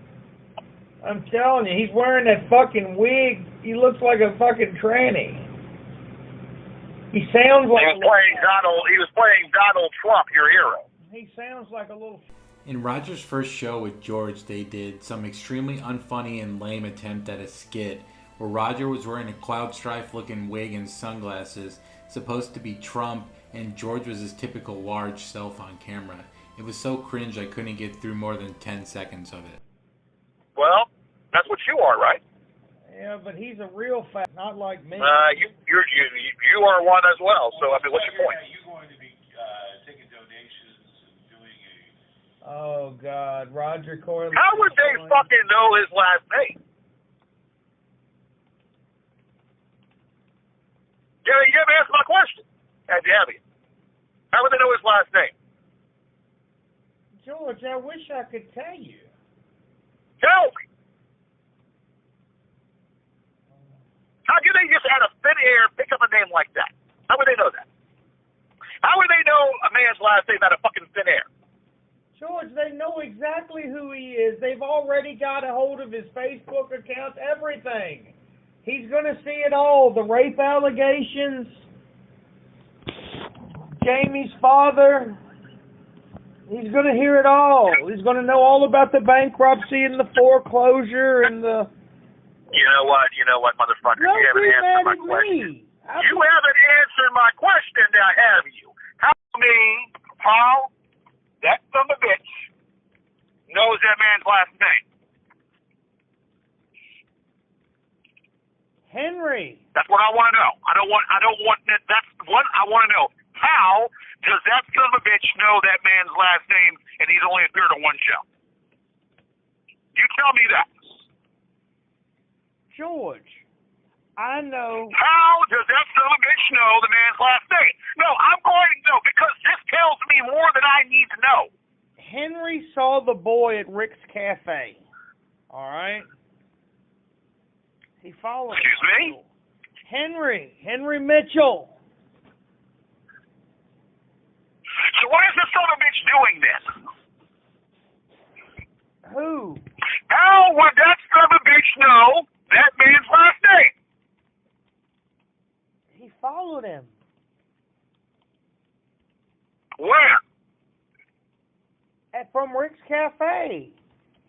I'm telling you, he's wearing that fucking wig. He looks like a fucking tranny. He sounds like he was playing Donald Trump, your hero. He sounds like a little. In Roger's first show with George, they did some extremely unfunny and lame attempt at a skit where Roger was wearing a Cloud Strife-looking wig and sunglasses, supposed to be Trump, and George was his typical large self on camera. It was so cringe I couldn't get through more than 10 seconds of it. Well, that's what you are, right? Yeah, but he's a real fat, not like me. You are one as well. So I mean, what's your point? You're going to be taking donations and doing a. Oh God, Roger Coiler. How would they fucking know his last name? You haven't answered my question. Have you? How would they know his last name? George, I wish I could tell you. Tell me. How can they just out of thin air pick up a name like that? How would they know that? How would they know a man's last name out of fucking thin air? George, they know exactly who he is. They've already got a hold of his Facebook account, everything. He's going to see it all. The rape allegations, Jamie's father. He's going to hear it all. He's going to know all about the bankruptcy and the foreclosure and the... You know what, motherfucker? No, you haven't answered my question. You haven't answered my question now, have you? Tell me how that son of a bitch knows that man's last name. Henry. That's what I want to know. I don't want that's what I want to know. How does that son of a bitch know that man's last name and he's only appeared on one show? You tell me that. George, I know. How does that son of a bitch know the man's last name? No, I'm going to know because this tells me more than I need to know. Henry saw the boy at Rick's Cafe. All right? He followed him. Excuse me? Henry Mitchell. So why is this son of a bitch doing this? Who? How would that son of a bitch know that man's last name? He followed him. Where? From Rick's Cafe.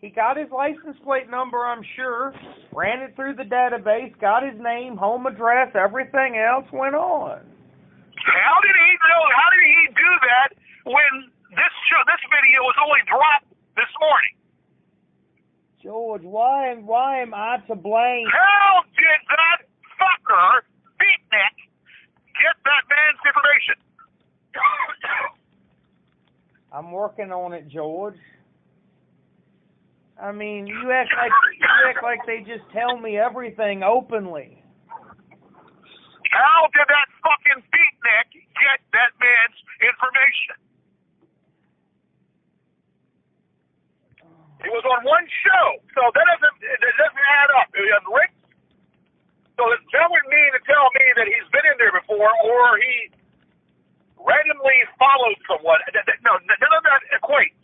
He got his license plate number, I'm sure, ran it through the database, got his name, home address, everything else went on. How did he do that when this video was only dropped this morning? George, why am I to blame? How did that fucker, beatnik, get that man's information? I'm working on it, George. I mean, you act like they just tell me everything openly. How did that fucking beatnik get that man's information? He was on one show, so that doesn't add up. Rick, so that would mean to tell me that he's been in there before, or he randomly followed someone. No, none of that equates.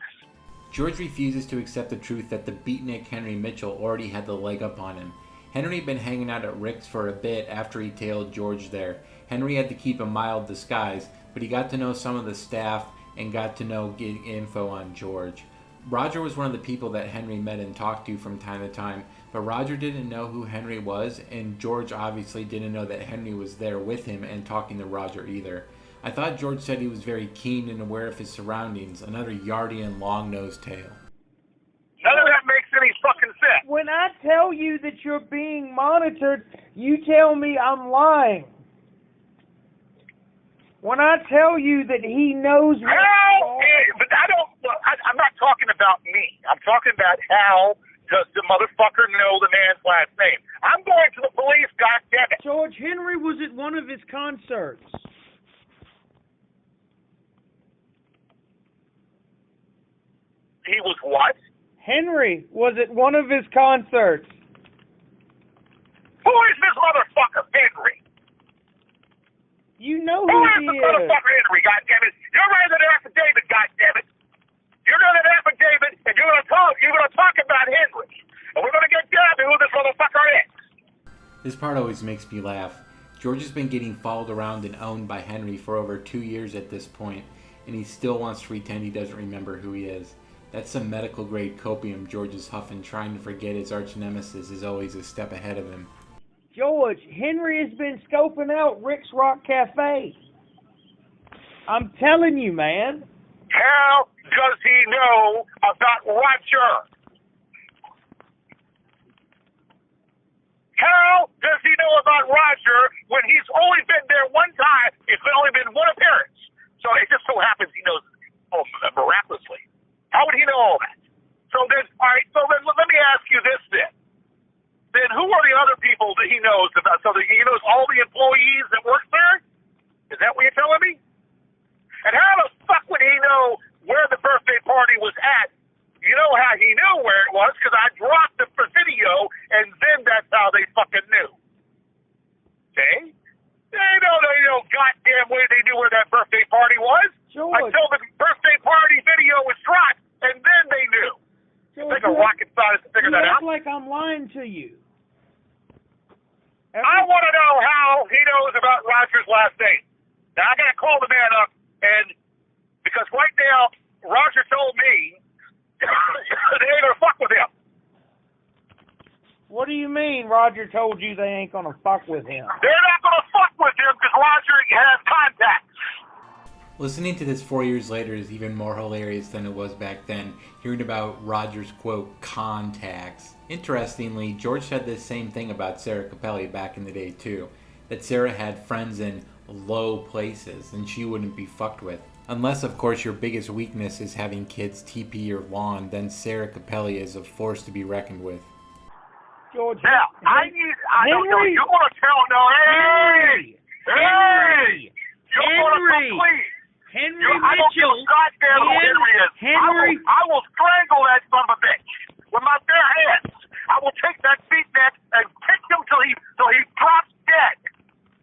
George refuses to accept the truth that the beatnik Henry Mitchell already had the leg up on him. Henry had been hanging out at Rick's for a bit after he tailed George there. Henry had to keep a mild disguise, but he got to know some of the staff and got to know get info on George. Roger was one of the people that Henry met and talked to from time to time, but Roger didn't know who Henry was, and George obviously didn't know that Henry was there with him and talking to Roger either. I thought George said he was very keen and aware of his surroundings, another Yardian long-nosed tale. None of that makes any fucking sense. When I tell you that you're being monitored, you tell me I'm lying. When I tell you that he knows... I'm not talking about me. I'm talking about how does the motherfucker know the man's last name. I'm going to the police, goddammit. George, Henry was at one of his concerts. He was what? Henry was at one of his concerts. Who is this motherfucker, Henry? You know who he is this motherfucker, Henry, goddammit? You're writing an affidavit, goddammit. You're doing an affidavit, and you're gonna talk about Henry. And we're gonna get down to who this motherfucker is. This part always makes me laugh. George has been getting followed around and owned by Henry for over 2 years at this point, and he still wants to pretend he doesn't remember who he is. That's some medical-grade copium George is huffing, trying to forget his arch-nemesis is always a step ahead of him. George, Henry has been scoping out Rick's Rock Cafe. I'm telling you, man. How does he know about Roger? How does he know about Roger when he's only been there one time? It's only been one appearance. So it just so happens he knows miraculously. How would he know all that? So then, all right, so then let me ask you this then. Then who are the other people that he knows about? So that he knows all the employees that work there? Is that what you're telling me? And how the fuck would he know where the birthday party was at? You know how he knew where it was, because I dropped the video, and then that's how they fucking knew. Okay? They don't know goddamn way they knew where that birthday party was. George. Until the birthday party video was dropped, and then they knew. George, It's like a rocket scientist to figure that out. You act like I'm lying to you. I want to know how he knows about Roger's last name. Now, I got to call the man up, and because right now, Roger told me they ain't going to fuck with him. What do you mean Roger told you they ain't going to fuck with him? They're not going to fuck with him because Roger has contacts. Listening to this 4 years later is even more hilarious than it was back then, hearing about Roger's, quote, contacts. Interestingly, George said the same thing about Sarah Capelli back in the day too, that Sarah had friends in low places and she wouldn't be fucked with. Unless, of course, your biggest weakness is having kids TP your lawn, then Sarah Capelli is a force to be reckoned with. George, Now, I don't know, you're going to tell, no, hey! You're going to come clean. Henry I don't give a goddamn who Henry is. I will strangle that son of a bitch with my bare hands. I will take that beatnik and kick him till he drops dead.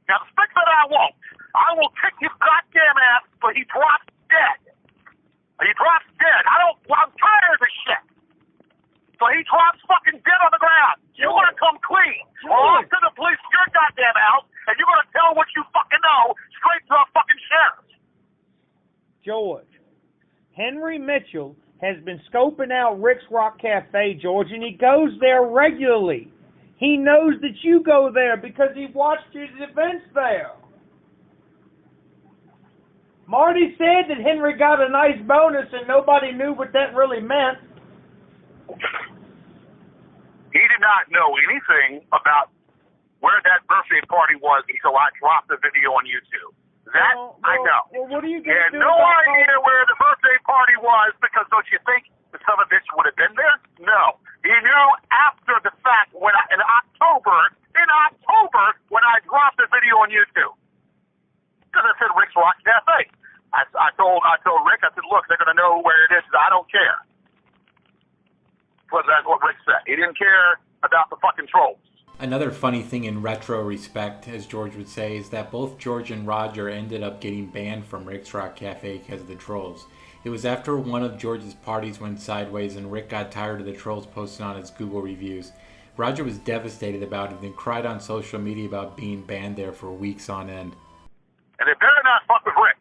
Now, the stick that I won't. I will kick his goddamn ass till he drops dead. He drops dead. I'm tired of this shit. So he drops fucking dead on the ground. You want to come clean. Or I'll send the police to your goddamn house, and you're going to tell what you fucking know straight to a fucking sheriff. George, Henry Mitchell has been scoping out Rick's Rock Cafe, George, and he goes there regularly. He knows that you go there because he watched his events there. Marty said that Henry got a nice bonus and nobody knew what that really meant. He did not know anything about where that birthday party was until I dropped the video on YouTube. That I know. Well, what are you He going had to do? no idea where the birthday party was because don't you think the son of a bitch would have been there? No. He knew after the fact in October when I dropped the video on YouTube. Because I said Rick's Rock Cafe. I told Rick, I said, look, they're going to know where it is. I don't care. Because that's what Rick said. He didn't care about the fucking trolls. Another funny thing in retro respect, as George would say, is that both George and Roger ended up getting banned from Rick's Rock Cafe because of the trolls. It was after one of George's parties went sideways and Rick got tired of the trolls posting on his Google reviews. Roger was devastated about it and cried on social media about being banned there for weeks on end. And they better not fuck with Rick.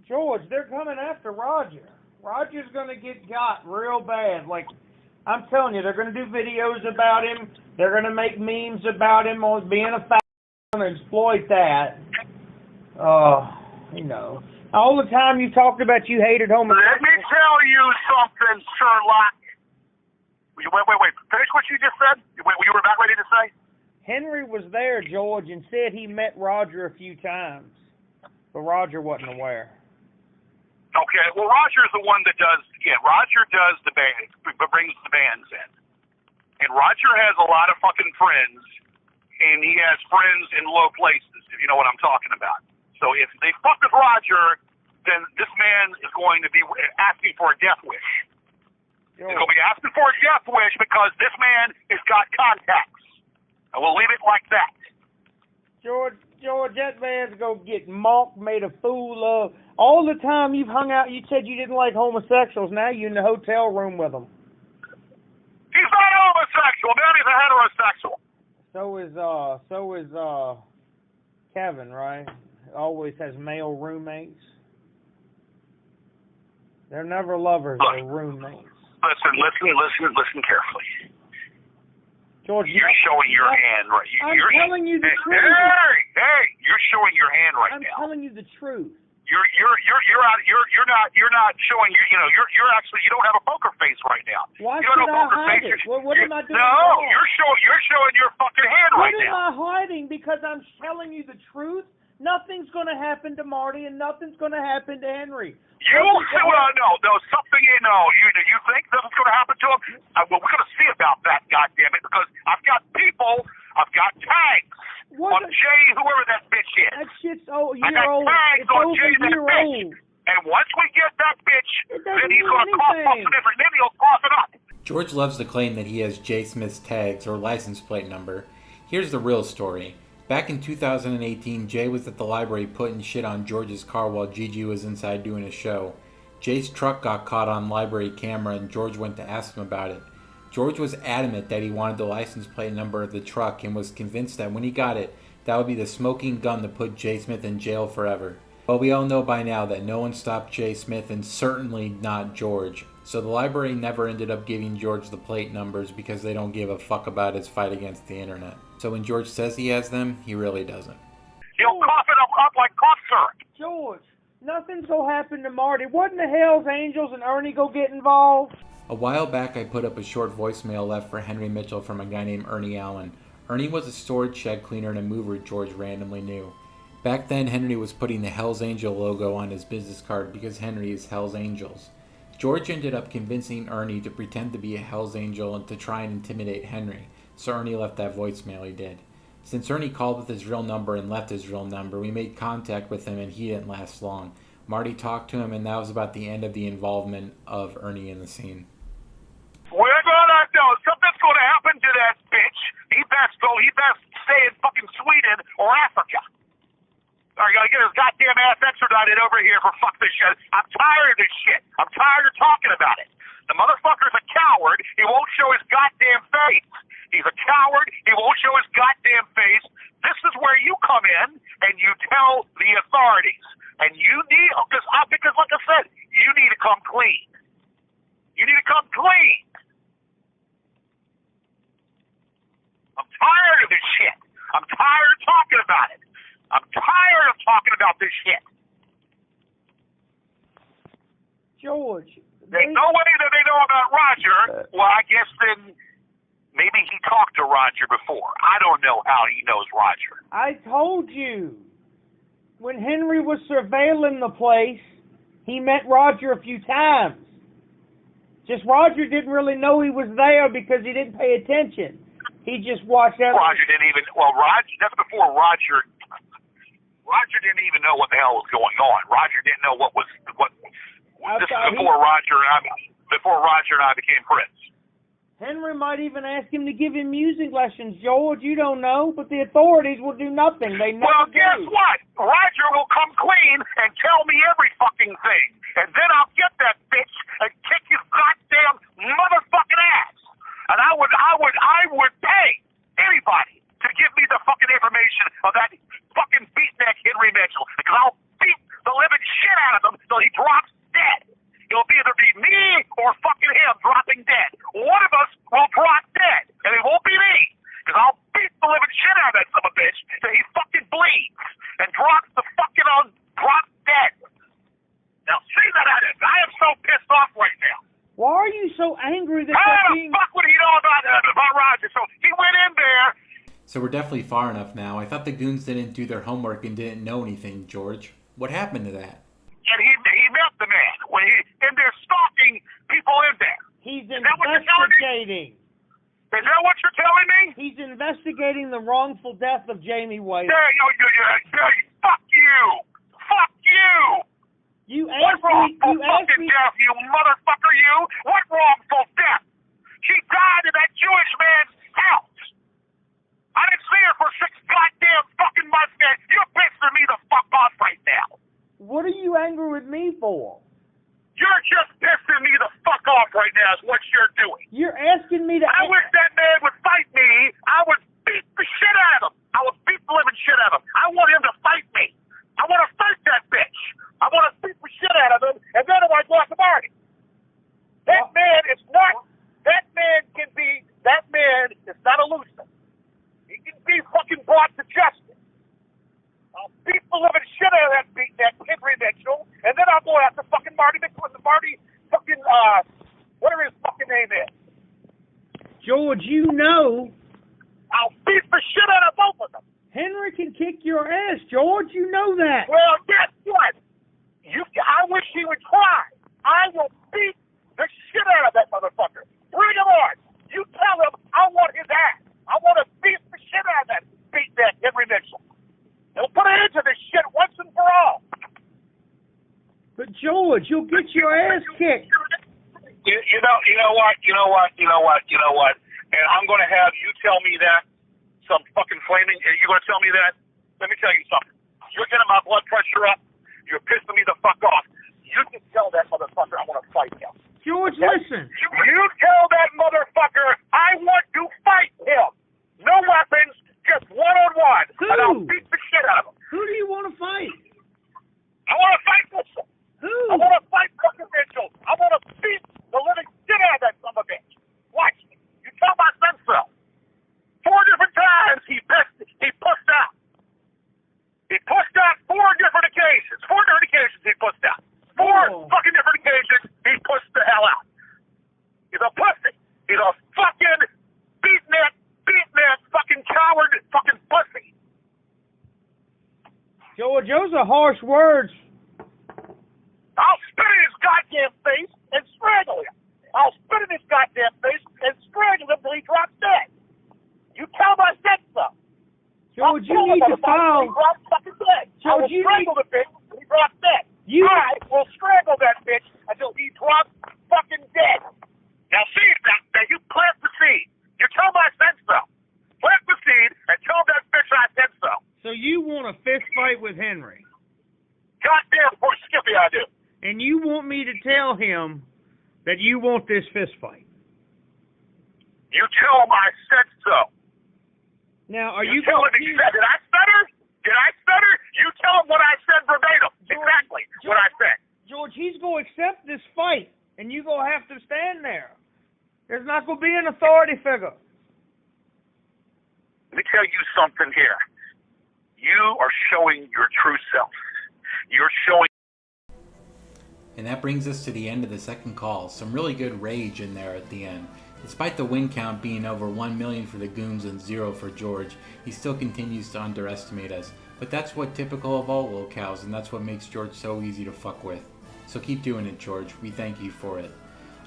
George, they're coming after Roger. Roger's going to get got real bad. Like, I'm telling you, they're going to do videos about him. They're going to make memes about him on being a fat and exploit that. All the time you talked about you hated homosexuals. Let me tell you something, Sherlock. Wait. Finish what you just said? What you were about ready to say? Henry was there, George, and said he met Roger a few times. But Roger wasn't aware. Okay, well, Roger's the one that Roger does the band, brings the bands in. And Roger has a lot of fucking friends, and he has friends in low places, if you know what I'm talking about. So if they fuck with Roger, then this man is going to be asking for a death wish. He's going to be asking for a death wish because this man has got contacts. And we'll leave it like that. George, that man's going to get mocked, made a fool of. All the time you've hung out, you said you didn't like homosexuals. Now you're in the hotel room with them. He's not homosexual, man. He's a heterosexual. So is Kevin, right? Always has male roommates. They're never lovers, they're roommates. Listen carefully. George, you're showing your hand right. I'm telling you the truth. Hey, you're showing your hand right now. I'm telling you the truth. You're not showing you're actually you don't have a poker face right now. Why you should have a poker I hide face. it? What am I doing? No, wrong? you're showing your fucking hand right now. What am I hiding? Because I'm telling you the truth. Nothing's going to happen to Marty, and nothing's going to happen to Henry. You something you think nothing's going to happen to him? Well, we're going to see about that, goddammit, because I've got people, I've got tags on Jay, whoever that bitch is. That shit's year old. I got tags on Jay, that bitch. And once we get that bitch, then he's going to cough up some different, then he'll cough it up. George loves to claim that he has Jay Smith's tags or license plate number. Here's the real story. Back in 2018, Jay was at the library putting shit on George's car while Gigi was inside doing a show. Jay's truck got caught on library camera and George went to ask him about it. George was adamant that he wanted the license plate number of the truck and was convinced that when he got it, that would be the smoking gun to put Jay Smith in jail forever. But we all know by now that no one stopped Jay Smith, and certainly not George. So the library never ended up giving George the plate numbers because they don't give a fuck about his fight against the internet. So when George says he has them, he really doesn't. He'll cough it up like cough syrup. George, nothing's gonna happen to Marty. Wasn't the Hells Angels and Ernie go get involved? A while back, I put up a short voicemail left for Henry Mitchell from a guy named Ernie Allen. Ernie was a storage shed cleaner and a mover George randomly knew. Back then, Henry was putting the Hells Angel logo on his business card because Henry is Hells Angels. George ended up convincing Ernie to pretend to be a Hells Angel and to try and intimidate Henry, so Ernie left that voicemail he did. Since Ernie called with his real number and left his real number, we made contact with him and he didn't last long. Marty talked to him and that was about the end of the involvement of Ernie in the scene. We're gonna know something's gonna happen to that bitch. He best stay in fucking Sweden or Africa. I gotta get his goddamn ass extradited over here for fuck this shit. I'm tired of this shit. I'm tired of talking about it. The motherfucker's a coward. He won't show his goddamn face. He's a coward. He won't show his goddamn face. This is where you come in and you tell the authorities. And you need, because like I said, you need to come clean. You need to come clean. I'm tired of this shit. I'm tired of talking about it. I'm tired of talking about this shit. George. There's no way that they know about Roger. Well, I guess then maybe he talked to Roger before. I don't know how he knows Roger. I told you. When Henry was surveilling the place, he met Roger a few times. Just Roger didn't really know he was there because he didn't pay attention. He just watched out. Roger didn't even, that's before Roger didn't even know what the hell was going on. Roger didn't know this is before Roger and I became friends. Henry might even ask him to give him music lessons, George. You don't know, but the authorities will do nothing. They never Well, guess what? Roger will come clean and tell me every fucking thing. And then I'll get that bitch and kick his goddamn motherfucking ass. And I would pay anybody to give me the fucking information of that fucking beatneck Henry Mitchell. Because I'll beat the living shit out of him till he drops dead. It'll either be me or fucking him dropping dead. One of us will drop dead, and it won't be me. Because I'll beat the living shit out of that son of a bitch till he fucking bleeds and drops dead. Now see that I am so pissed off right now. Why are you so angry that How the fuck would he know about Roger? So he went in there. So we're definitely far enough now. I thought the goons didn't do their homework and didn't know anything, George. What happened to that? And he met the man when and they're stalking people in there. He's investigating. Is that what you're telling me? He's investigating the wrongful death of Jamie White. Fuck you! Fuck you! You asked me. Death, you motherfucker! You! What wrongful death? She died in that Jewish man's house. I didn't see her for 6 goddamn fucking months, man. You're pissing me the fuck off right now. What are you angry with me for? You're just pissing me the fuck off right now is what you're doing. You're asking me to... I wish that man would fight me. I would beat the shit out of him. I would beat the living shit out of him. I want him to fight me. I want to fight that bitch. I want to beat the shit out of him, and then I want to go after Marty. That man is not... That man is not elusive. He can be fucking brought to justice. I'll beat the living shit out of that Henry Mitchell, and then I'll go after fucking Marty fucking, whatever his fucking name is. George, you know. I'll beat the shit out of both of them. Henry can kick your ass, George. You know that. Well, guess what? I wish he would try. I will beat the shit out of that motherfucker. Bring him on. You tell him I want his ass. I want to beat the shit out of that Henry Mitchell. He'll put an end to this shit once and for all. But George, you'll get your ass kicked. You know what? And I'm going to have you tell me that. Some fucking flaming. You're going to tell me that? Let me tell you something. You're getting my blood pressure up. You're pissing me the fuck off. You can tell that motherfucker I want to fight him. George, listen. You tell that motherfucker I want to fight him. No weapons, just one-on-one. Who? And I'll beat the shit out of him. Who do you want to fight? I want to fight this. Who? I want to fight fucking Mitchell. I want to beat the living shit out of that son of a bitch. Watch me. You tell my son so. 4 different times he pushed out. He pushed out 4 different occasions. 4 different occasions he pushed out. 4 fucking different occasions he pushed the hell out. He's a pussy. He's a fucking beaten that fucking coward fucking pussy. George, those are harsh words. I'll spit in his goddamn face and strangle him. I'll spit in his goddamn face and strangle him till he drops dead. You tell him I said so. George, you need to file. He drops fucking dead. I will strangle the bitch until he drops dead. I will strangle that bitch until he drops fucking dead. Now see that you plant the seed. You tell him I said so. Plant the seed and tell that bitch I said so. So you want a fist fight with Henry? Goddamn poor Skippy I do. And you want me to tell him that you want this fist fight? You tell him I said so. Now, are You you tell going him he said, did I stutter? Did I stutter? You tell him what I said verbatim. Exactly what I said. George, he's going to accept this fight, and you're going to have to stand there. There's not going to be an authority figure. Let me tell you something here. You are showing your true self. You're showing. And that brings us to the end of the second call. Some really good rage in there at the end. Despite the win count being over 1 million for the Goons and 0 for George, he still continues to underestimate us. But that's what typical of all locals, and that's what makes George so easy to fuck with. So keep doing it, George. We thank you for it.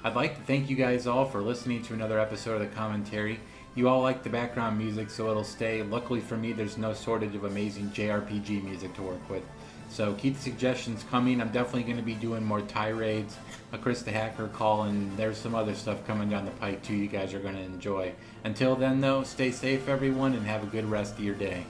I'd like to thank you guys all for listening to another episode of the commentary. You all like the background music, so it'll stay. Luckily for me, there's no shortage of amazing JRPG music to work with. So keep the suggestions coming. I'm definitely going to be doing more tirades, a Chris the Hacker call, and there's some other stuff coming down the pike too you guys are going to enjoy. Until then though, stay safe everyone and have a good rest of your day.